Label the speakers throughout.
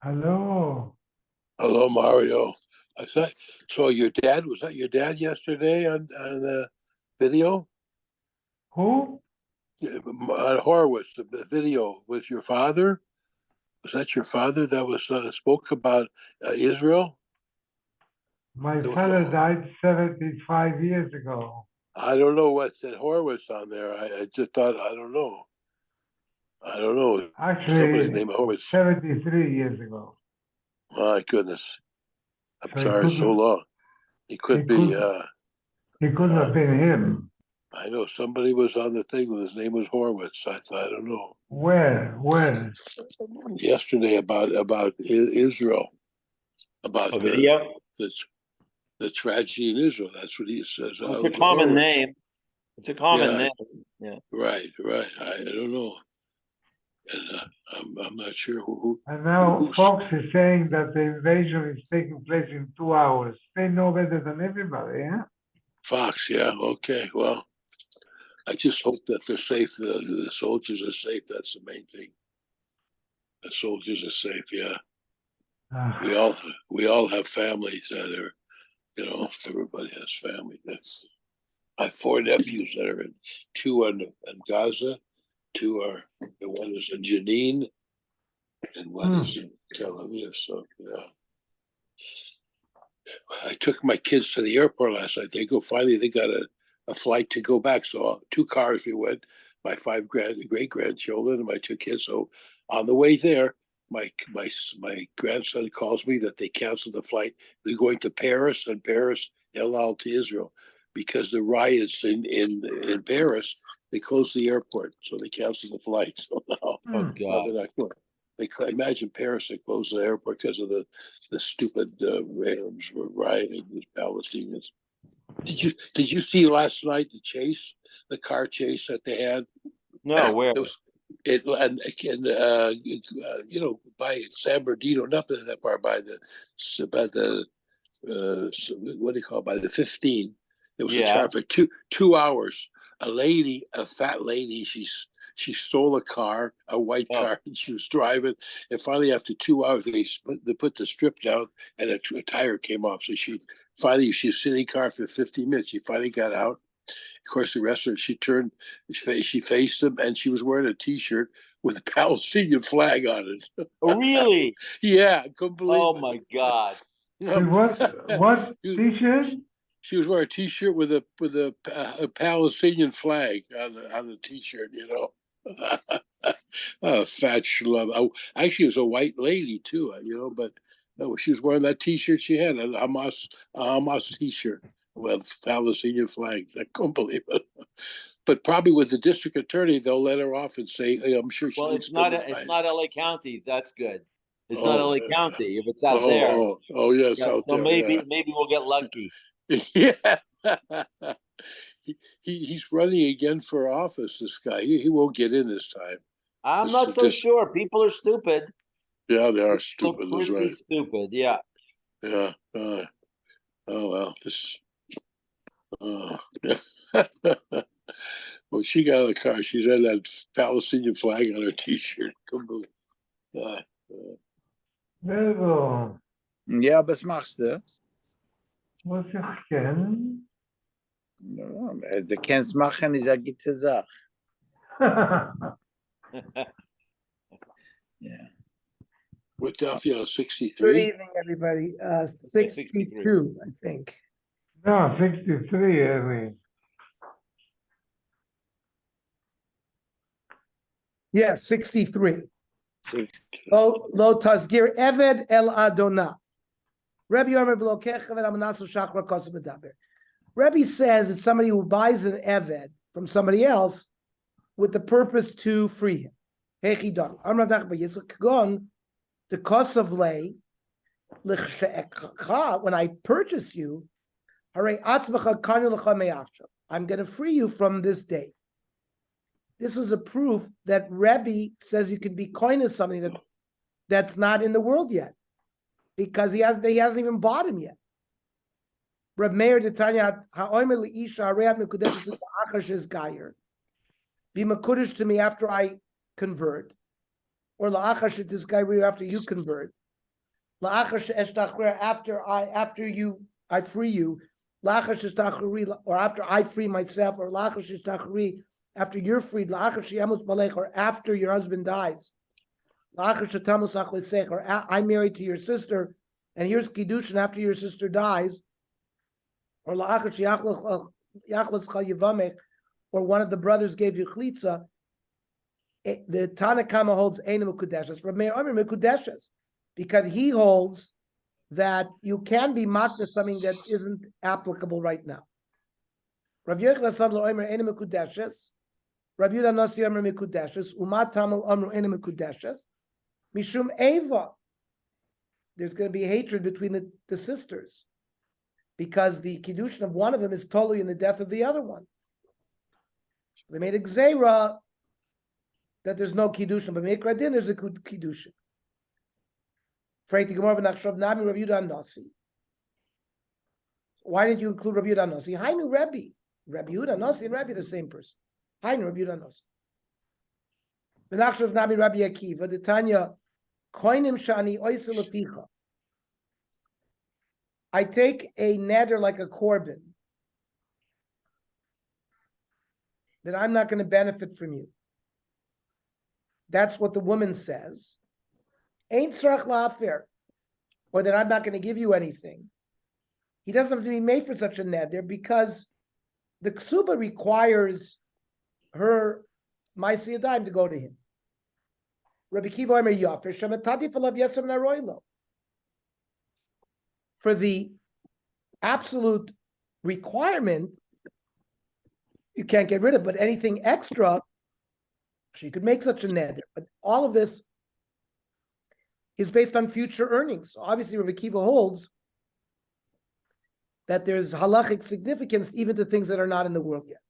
Speaker 1: Hello.
Speaker 2: Hello, Mario. I thought so. Your dad was that your dad yesterday on the video?
Speaker 1: Who?
Speaker 2: Yeah, on Horowitz, the video was your father. Was that your father that was spoke about Israel?
Speaker 1: My
Speaker 2: There was
Speaker 1: father
Speaker 2: a,
Speaker 1: died 75 years ago.
Speaker 2: I don't know what said Horowitz on there. I just thought I don't know. I don't know. Somebody
Speaker 1: Actually,
Speaker 2: named Horowitz.
Speaker 1: 73 years ago.
Speaker 2: My goodness. I'm
Speaker 1: So
Speaker 2: sorry, so long. He
Speaker 1: he
Speaker 2: could be.
Speaker 1: could, he couldn't
Speaker 2: Uh,
Speaker 1: have been him.
Speaker 2: I know somebody was on the thing with his name was Horowitz. I thought I don't know.
Speaker 1: Where? Where?
Speaker 2: Yesterday about Israel, about
Speaker 3: A video?
Speaker 2: the the tragedy in Israel. That's what he says.
Speaker 3: Well,
Speaker 2: It
Speaker 3: it's a
Speaker 2: was
Speaker 3: common
Speaker 2: Horowitz.
Speaker 3: name. It's a common
Speaker 2: Yeah,
Speaker 3: name. Yeah.
Speaker 2: right. I don't know, and I'm not sure
Speaker 1: And now
Speaker 2: who's
Speaker 1: Fox is saying that the invasion is taking place in 2 hours. They know better than everybody, yeah?
Speaker 2: Fox. Yeah, okay. Well, I just hope that they're safe. The soldiers are safe. That's the main thing. The soldiers are safe. Yeah, we
Speaker 1: Ah,
Speaker 2: all we all have families that are. Everybody has family. I have four nephews that are two in Gaza, two are the one is in Jenin, and one is in Tel Aviv. So yeah, I took my kids to the airport last night. They got a flight to go back. So two cars we went. My five great grandchildren and my two kids. So on the way there, my grandson calls me that they canceled the flight. We're going to Paris and Paris El Al to Israel because the riots in Paris. They closed the airport, so they canceled the flight. So
Speaker 3: Oh
Speaker 2: now
Speaker 3: God.
Speaker 2: they're not going. They imagine Paris. They closed the airport because of the stupid Arabs were rioting with Palestinians. Did you see last night the car chase that they had?
Speaker 3: No, where?
Speaker 2: It was it and by San Bernardino, not that far by the what do you call it, by the 15. There was a
Speaker 3: Yeah.
Speaker 2: traffic 2 hours. A fat lady, she stole a car, a white
Speaker 3: Oh,
Speaker 2: car, and she was driving. And finally, after 2 hours, they put the strip down, and a tire came off. So she was sitting in the car for 15 minutes. She finally got out. Of course, the rest of it, she faced him, and she was wearing a T-shirt with a Palestinian flag on it.
Speaker 3: oh, really?
Speaker 2: Yeah, I couldn't believe
Speaker 3: Oh
Speaker 2: it.
Speaker 3: my God.
Speaker 1: with what t-shirt?
Speaker 2: She was wearing a T-shirt with a Palestinian flag on the T-shirt. Oh, fat schlub. Actually, it was a white lady too. But no, she was wearing that T-shirt. She had a Hamas T-shirt with Palestinian flags. I couldn't believe it. But probably with the district attorney, they'll let her off and say, hey, I'm sure she
Speaker 3: Well,
Speaker 2: didn't spend the
Speaker 3: it's
Speaker 2: night.
Speaker 3: not LA County. That's good. It's not
Speaker 2: Oh,
Speaker 3: LA County. If it's out there,
Speaker 2: yes,
Speaker 3: yeah.
Speaker 2: out
Speaker 3: So
Speaker 2: there, yeah.
Speaker 3: maybe we'll get lucky.
Speaker 2: Yeah. He's running again for office. This guy, he won't get in this time.
Speaker 3: I'm
Speaker 2: This
Speaker 3: not
Speaker 2: is
Speaker 3: so
Speaker 2: just
Speaker 3: sure. People are stupid.
Speaker 2: Yeah, they are
Speaker 3: Look
Speaker 2: stupid. That's
Speaker 3: pretty
Speaker 2: right.
Speaker 3: stupid. Yeah.
Speaker 2: Yeah. Oh well, this. Uh, well, she got out of the car. She's had that Palestinian flag on her T-shirt. Uh,
Speaker 1: Velvo,
Speaker 4: Ja, was machst du?
Speaker 1: was ich kenne?
Speaker 4: Ja, du kannst machen, ist eine gute Sache. Yeah.
Speaker 2: with Daf Yomi
Speaker 5: Good
Speaker 2: 63.
Speaker 5: evening, everybody.
Speaker 3: 63.
Speaker 5: 62, I think.
Speaker 1: No, 63, I mean.
Speaker 5: Yeah, 63.
Speaker 4: 60.
Speaker 5: Lo tazgir eved el adonah. Rebbe Yomer Blokecha v'Amanasu Shachra Kosu Medaber. Rebbe says it's somebody who buys an eved from somebody else with the purpose to free him. Hechidon. Amradach b'Yitzchak Kagon, the cost of lay, when I purchase you, I'm going to free you from this day. This is a proof that Rebbe says you can be coin of something that's not in the world yet, because he hasn't even bought him yet. Reb Meir Tanya ha'omer li'isha hareat mekudeshes achashes gayer. Be mekudesh to me after I convert, or la'achash this guy after you convert. After I free you, or after I free myself, or after you're freed, or after your husband dies, or I'm married to your sister, and here's Kidushin after your sister dies, or or one of the brothers gave you Chlitza, the Tanakama holds Eina Mekudeshes, Rav Meir Omer Mekudeshes, because he holds that you can be makna something that isn't applicable right now. Rav Yochanan Sadlo Omer Eina Mekudeshes, Rav Yehuda Nasi Omer Mekudeshes, Umat Tamu Omer Eina Mekudeshes, Mishum Eva. There's going to be hatred between the sisters, because the Kiddushin of one of them is totally in the death of the other one. They made a Gzeira that there's no Kiddushin, but Mikra Din there's a Kiddushin. Why didn't you include Rabbi Yehuda Nasi? Hainu Rabbi. Rabbi Yehuda Nasi and Rabbi the same person. Hainu Rabbi Yehuda Nasi. V'nachshav Nami Rabbi Akiva, the Tanya, Koinim Shani Oisel Aficha. I take a neder like a korban that I'm not going to benefit from you. That's what the woman says. Ain't tzarach la'afer, or that I'm not going to give you anything. He doesn't have to be made for such a neder because the ksuba requires her ma'aseh yadayim to go to him. Rabbi Kiva Omer Yafer Shematati Falav Yesem Naroilo. For the absolute requirement, you can't get rid of, but anything extra, she could make such a neder. But all of this is based on future earnings. So obviously, Rabbi Kiva holds that there's halachic significance even to things that are not in the world yet.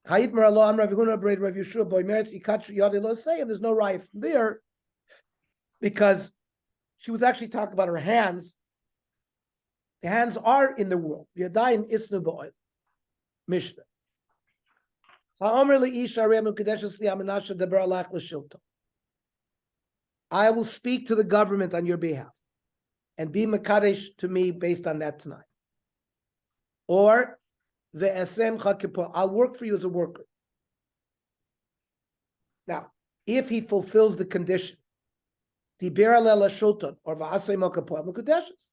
Speaker 5: There's no riot from there because she was actually talking about her hands. The hands are in the world. Yadayim isnu ba'oil. Mishnah. I will speak to the government on your behalf and be makadesh to me based on that tonight. Or the esem chakipah, I'll work for you as a worker. Now, if he fulfills the condition, Diber lela shulton or va'asei mokapah mekudeshes.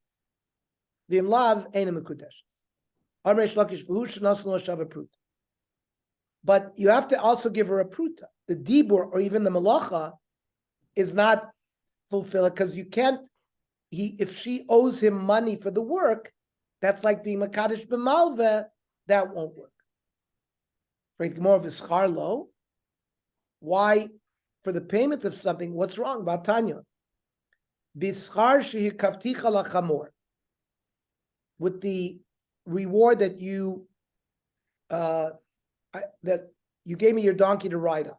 Speaker 5: V'imlav eina mekudeshes. Amreish lakish v'hu shenasan lo shav pruta. But you have to also give her a pruta. The dibur or even the malacha is not fulfilled because you can't. If she owes him money for the work, that's like being makadesh b'malveh. That won't work. More of his charlo. Why? For the payment of something, what's wrong? Batanya. Bischar shehir kavticha lachamor. With the reward that you gave me your donkey to ride on,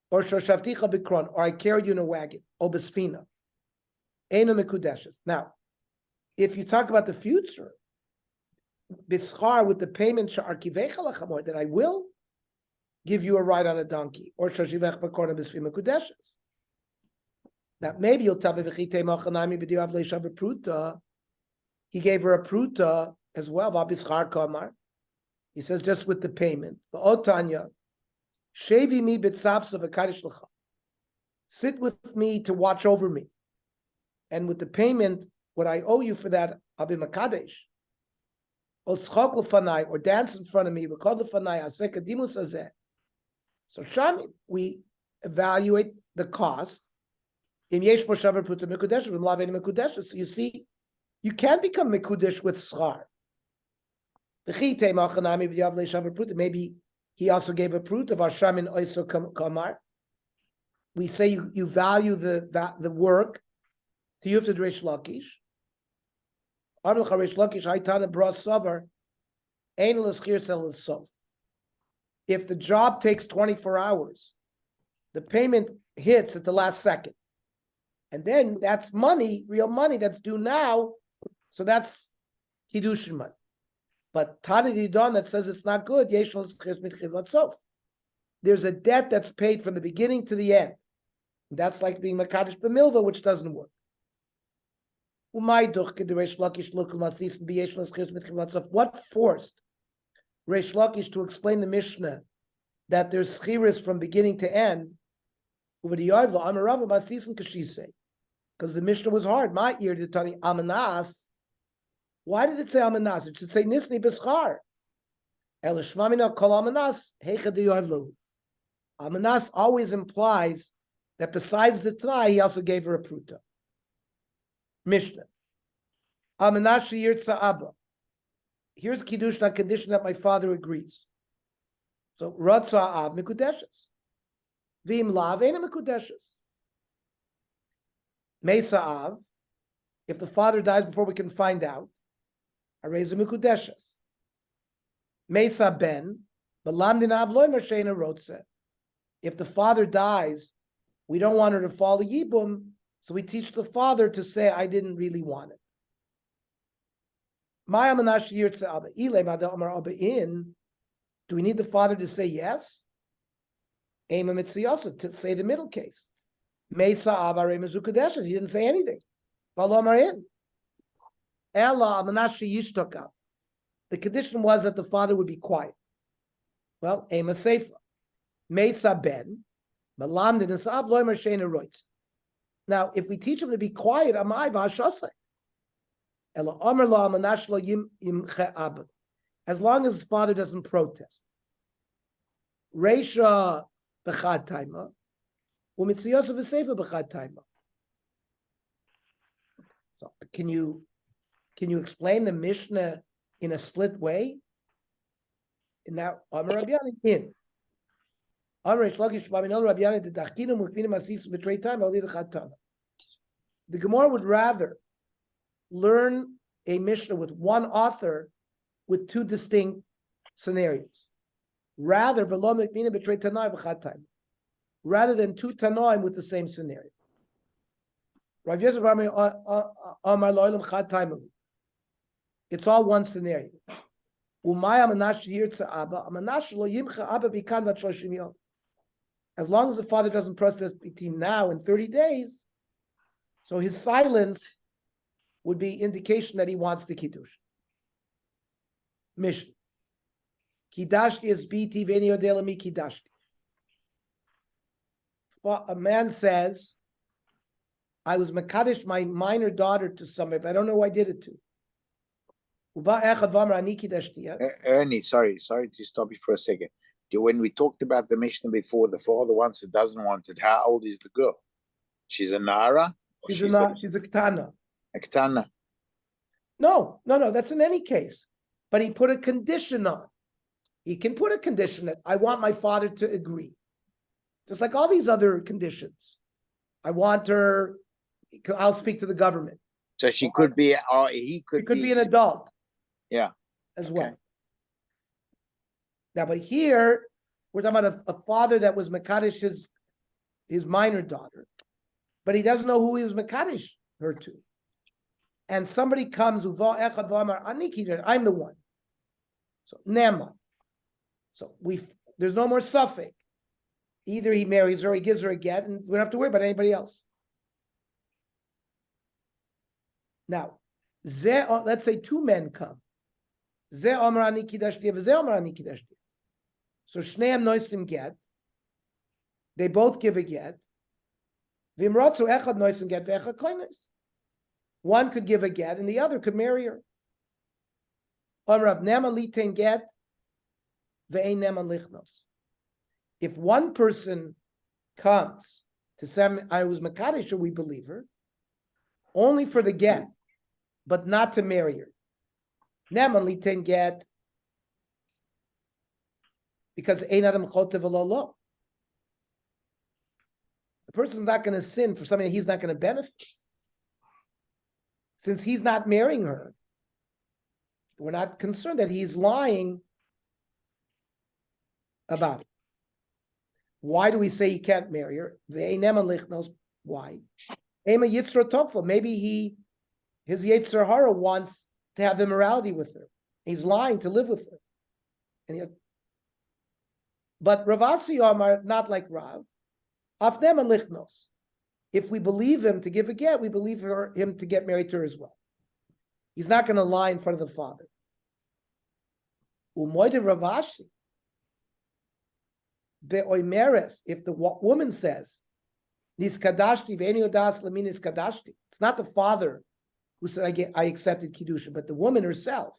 Speaker 5: or shoshavticha bikron, or I carried you in a wagon, or besfina. Eina mekudeshes. Now, if you talk about the future, bischar with the payment she'arkivecha lachamor, that I will give you a ride on a donkey, or shoshivech bikron besfina mekudeshes. Now, maybe you'll tell me v'chitei machanami b'diyav leishav pruta. He gave her a pruta as well. V'abischar kamar. He says just with the payment. V'otanya, shevi mi b'tzavsa v'kadish l'cha. Sit with me to watch over me, and with the payment, what I owe you for that, I'll be makadesh. Oschok l'fanai, or dance in front of me. V'kod l'fanai aseh kadimus hazeh. So Shami, we evaluate the cost. So you see, you can become mekudesh with schar. Maybe he also gave a prut of Hashamin Oiso Kamar. We say you value the work. So you have to do Reish Lakish. If the job takes 24 hours, the payment hits at the last second. And then that's money, real money that's due now. So that's Kiddushin money. But Tani Didon that says it's not good, there's a debt that's paid from the beginning to the end. That's like being Makadish B'milva, which doesn't work. What forced Reish Lakish to explain the Mishnah that there's schiris from beginning to end? Because the Mishnah was hard. My ear did tell you Amanas. Why did it say Amanas? It should say Nisni B'schar. Amanas always implies that besides the Tanai, he also gave her a pruta. Mishnah. Amanas Yirtza Abba. Here's Kiddush on condition that my father agrees. So Ratza Ab Mikudeshes. Vim Lav Aina Mikudeshes. Mesa Av. If the father dies before we can find out, Areza Mikudeshes. Mesa Ben. Balamdin Av Loy Marshena Rotze. If the father dies, we don't want her to fall a yibum, so we teach the father to say, I didn't really want it. Do we need the father to say yes? To say the middle case. He didn't say anything. The condition was that the father would be quiet. Well, Ema Seifa. Mesa Ben. Now, if we teach him to be quiet, as long as his father doesn't protest. Reisha b'chad taima, u'mitziyosa v'seifa b'chad taima. So, can you explain the Mishnah in a split way? In that, Amar Rabbi Yomi in. The Gemara would rather learn a Mishnah with one author with two distinct scenarios, rather than two Tanoim with the same scenario. It's all one scenario. As long as the father doesn't process between now and 30 days, so his silence would be indication that he wants the Kiddush. Mishnah. Kidashti is biti v'eni yodeh mi kidashti. A man says, I was Makadesh my minor daughter to somebody, but I don't know who I did it to.
Speaker 4: Ernie, sorry to stop you for a second. When we talked about the Mishnah before, the father wants it, doesn't want it. How old is the girl? She's a Nara?
Speaker 5: She's a Ketana.
Speaker 4: A Ketana.
Speaker 5: No, that's in any case. But he put a condition on. He can put a condition that I want my father to agree. Just like all these other conditions. I want her, I'll speak to the government.
Speaker 4: So she could be, or he could
Speaker 5: be an adult.
Speaker 4: Yeah.
Speaker 5: As well. Now, but here, we're talking about a father that was Mekadesh his minor daughter, but he doesn't know who he was Mekadesh her to. And somebody comes, I'm the one. So, Nema. So, there's no more suffix. Either he marries her or he gives her a get, and we don't have to worry about anybody else. Now, let's say two men come. So Shneim Noisim get. They both give a get. One could give a get and the other could marry her. If one person comes to say, I was Makadesh, we believe her, only for the get, but not to marry her. Neman litain get, because ein adam chotev lo. The person's not going to sin for something that he's not going to benefit. Since he's not marrying her, we're not concerned that he's lying about it. Why do we say he can't marry her? Why? Maybe his Yetzer Hara wants to have immorality with her. He's lying to live with her. But Rav Asi Omar, not like Rav, Afnem and Lichnos. if we believe him to give a get, we believe him to get married to her as well. He's not going to lie in front of the father. Umoide Ravashi. Be'oimeres, if the woman says, Niskadashti, ve'eniodas lamin niskadashti. It's not the father who said, I accepted Kiddushin, but the woman herself.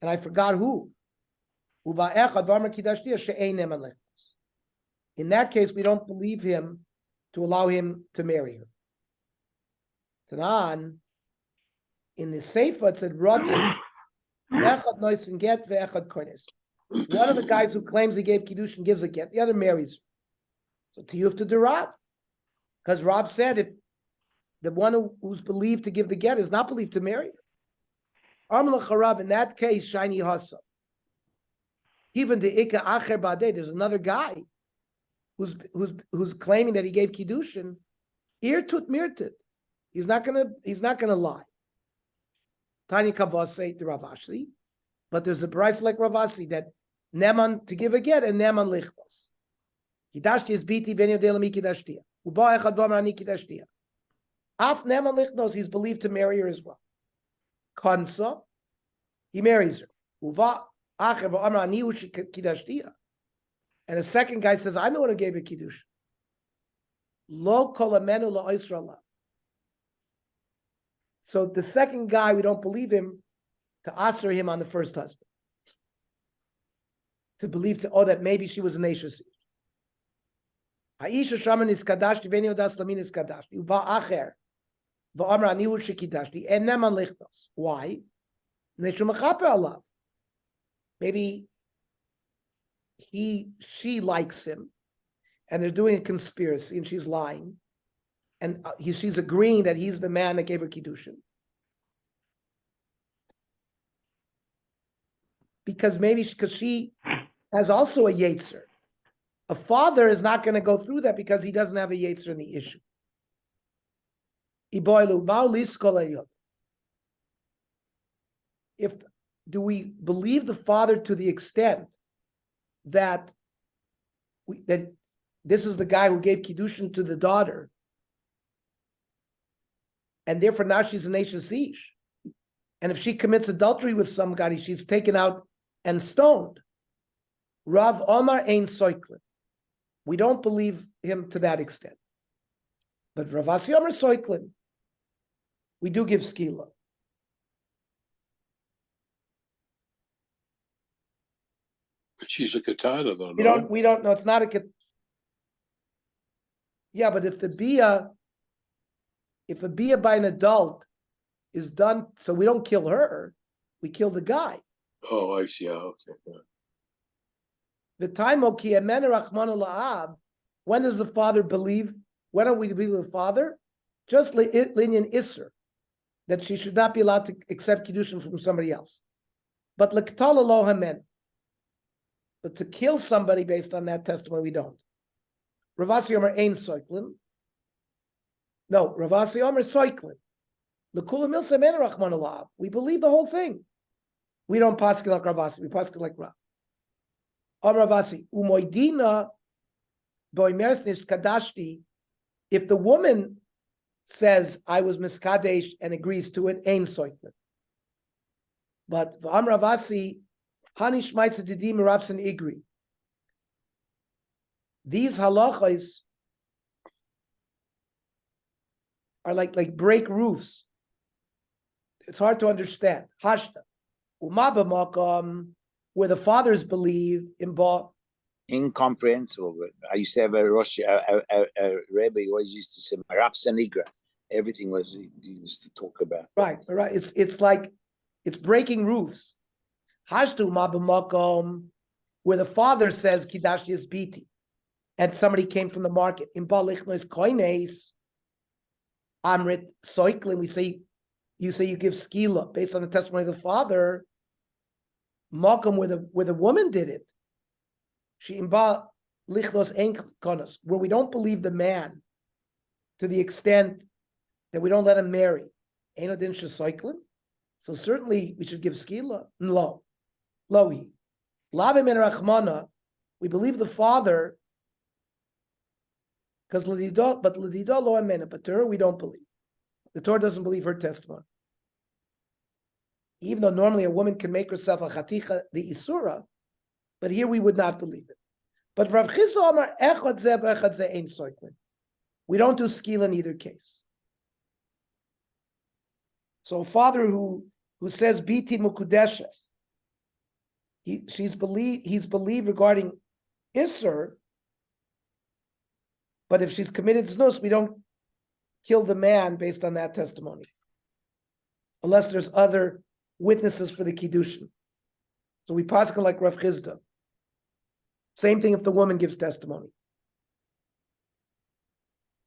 Speaker 5: And I forgot who. In that case, we don't believe him to allow him to marry her. Tanan, in the Sefer, it said, Rodzi, echad noisin get ve'echad koines. One of the guys who claims he gave Kiddushin gives a get, the other marries. So to you have to do Rav. Because Rav said if the one who's believed to give the get is not believed to marry her. Amla Charav, in that case, shiny hasa. Even the Ika Acher Badeh, there's another guy who's claiming that he gave Kiddushin. Irtut mirtut. He's not gonna lie. Tani Kavase to Rav Ashli, but there's a price like Rav Ashli that Neman to give a get and Neman lichtos. Kidashti is biti venio delami kidashtia. Uba echad v'amrani kidashtia. Af Neman lichtos, he's believed to marry her as well. Kansa, he marries her. Uva acher v'amrani kidashtia. And a second guy says, I'm the one who gave her kiddush. Lo kolamenu la Yisrael. So the second guy, we don't believe him to asser him on the first husband. To believe that maybe she was an Ashes. Aisha shaman is kadashti v'eni odas lamin is kadashti. Uba acher v'amra niul shekidashti and neman lichtos. Why? Neshu mechaper alav. Maybe she likes him, and they're doing a conspiracy, and she's lying, and she's agreeing that he's the man that gave her kiddushin. Because she has also a yetzer. A father is not going to go through that because he doesn't have a yetzer in the issue. Do we believe the father to the extent that this is the guy who gave kiddushin to the daughter, and therefore now she's an Ashes Ish, and if she commits adultery with somebody, she's taken out and stoned. Rav Omar ein soiklin. We don't believe him to that extent. But Rav Asi Omar soiklin. We do give skila.
Speaker 2: She's a katana, though.
Speaker 5: We don't know. It's not a. Yeah, but if a bia by an adult is done, so we don't kill her, we kill the guy.
Speaker 2: Oh, I see. Okay.
Speaker 5: The time when does the father believe? When are we to believe the father? Just linyan isser, that she should not be allowed to accept kiddushin from somebody else. But l'ktala lo hamen. But to kill somebody based on that testimony, we don't. Ravasi Omer ein soiklin. No, Ravasi Omer soiklin. L'kula milsa men rachman alav. We believe the whole thing. We don't paskin like Ravasi. We paskin like Rav. Omer Ravasi umoidina boimeres niskadashti. If the woman says I was miskadesh and agrees to it, ein soiklin. But Omer Ravasi. Hani Shmaitza Didim Ravsan Igri. These halachas are like break roofs. It's hard to understand. Hashta. Umaba makam, where the fathers believed in Ba.
Speaker 4: Incomprehensible. I used to have a Rebbe who always used to say Ravsan Igra. Everything was he used to talk about.
Speaker 5: Right. It's like it's breaking roofs. Hashtu mabamakom, where the father says Kidash is biti, and somebody came from the market. In Balichnois koines, Amrit Soiklin, you say you give skila based on the testimony of the father. Makom where the woman did it. She imba lichnos enkonos, where we don't believe the man to the extent that we don't let him marry. Enodin shesoiklin. So certainly we should give skila. No. Lohi. Lavim en Rachmana, we believe the father Because but l'dido lo amena, but to her we don't believe. The Torah doesn't believe her testimony. Even though normally a woman can make herself a chaticha the isura, but here we would not believe it. But Rav Chisda Amar echad zeh v'echad zeh ein soikin. We don't do skila in either case. So a father who says biti mukudeshes, he's believed regarding Isser, but if she's committed znus, we don't kill the man based on that testimony, unless there's other witnesses for the kiddushin. So we paskin like Rav Chisda. Same thing if the woman gives testimony.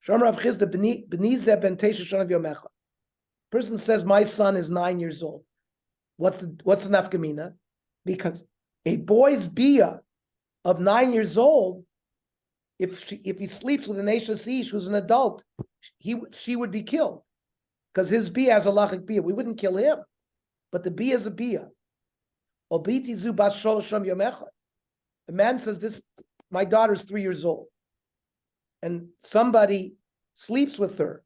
Speaker 5: Shom Rav Chisda b'ni zeh ben tesha shana v'yomecha. Person says, my son is 9 years old. What's the nafkamina? Because a boy's bia of 9 years old, if he sleeps with an Eishes Ish who's an adult, she would be killed. Because his bia has a lachik bia. We wouldn't kill him. But the bia is a bia. Obiti zu bas sholosh yomecha. The man says, my daughter's 3 years old. And somebody sleeps with her,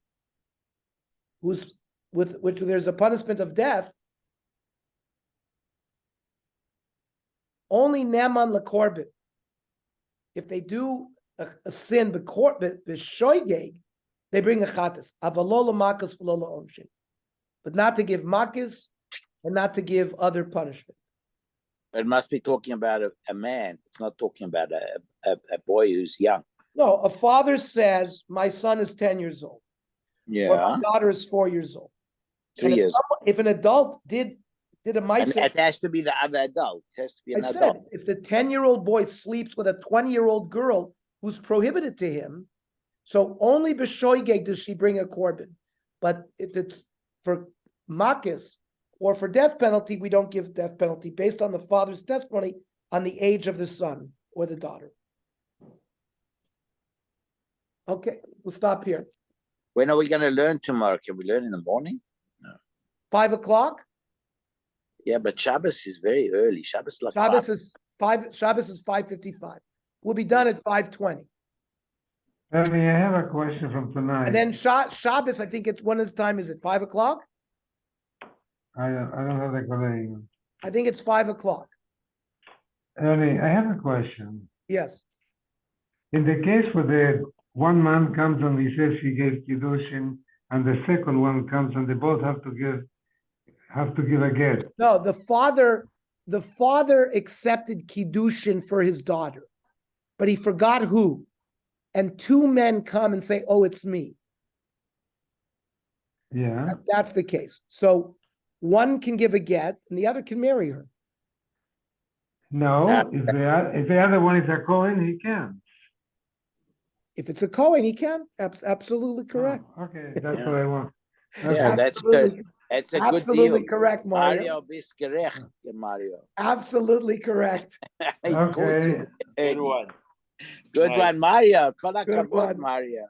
Speaker 5: which there's a punishment of death. Only neman lekorbin. If they do a sin b'shoigeg, they bring a chatas. Avalola makas v'lola onshin, but not to give makas and not to give other punishment.
Speaker 4: It must be talking about a man. It's not talking about a boy who's young.
Speaker 5: No, a father says, my son is 10 years old.
Speaker 4: Yeah.
Speaker 5: Or my daughter is 4 years old.
Speaker 4: 3 years.
Speaker 5: If an adult did a
Speaker 4: And
Speaker 5: ma'aseh,
Speaker 4: it has to be the other adult. It has to be an
Speaker 5: I said,
Speaker 4: adult.
Speaker 5: if the 10-year-old boy sleeps with a 20-year-old girl who's prohibited to him, so only b'shoigeg does she bring a korban. But if it's for makis or for death penalty, we don't give death penalty based on the father's testimony on the age of the son or the daughter. Okay, we'll stop here.
Speaker 4: When are we going to learn tomorrow? Can we learn in the morning?
Speaker 5: 5 o'clock.
Speaker 4: Yeah, but Shabbos is very early. Shabbos like
Speaker 5: Shabbos is 5:55. We'll be done at 5:20.
Speaker 1: Ernie, I have a question from tonight.
Speaker 5: And then Shabbos, I think when is time? Is it 5 o'clock?
Speaker 1: I don't have the colleague.
Speaker 5: I think it's 5 o'clock.
Speaker 1: Ernie, I have a question.
Speaker 5: Yes.
Speaker 1: In the case where the one man comes and he says he gave Kiddushin, and the second one comes and they both have to give a get.
Speaker 5: No, the father accepted Kiddushin for his daughter, but he forgot who. And two men come and say, oh, it's me.
Speaker 1: Yeah.
Speaker 5: That's the case. So one can give a get and the other can marry her.
Speaker 1: No, if the other one is a Cohen, he can.
Speaker 5: If it's a Cohen, he can. Absolutely correct.
Speaker 1: Oh, okay, that's what I want.
Speaker 4: Yeah,
Speaker 1: Okay.
Speaker 4: that's good. It's a good deal.
Speaker 5: Absolutely correct, Mario.
Speaker 4: Mario bist gerecht, Mario.
Speaker 5: Absolutely correct.
Speaker 1: Okay.
Speaker 3: Good one.
Speaker 4: Good
Speaker 3: Right.
Speaker 4: one, Mario. Kol
Speaker 5: Good
Speaker 4: hakavod,
Speaker 5: one.
Speaker 4: Mario.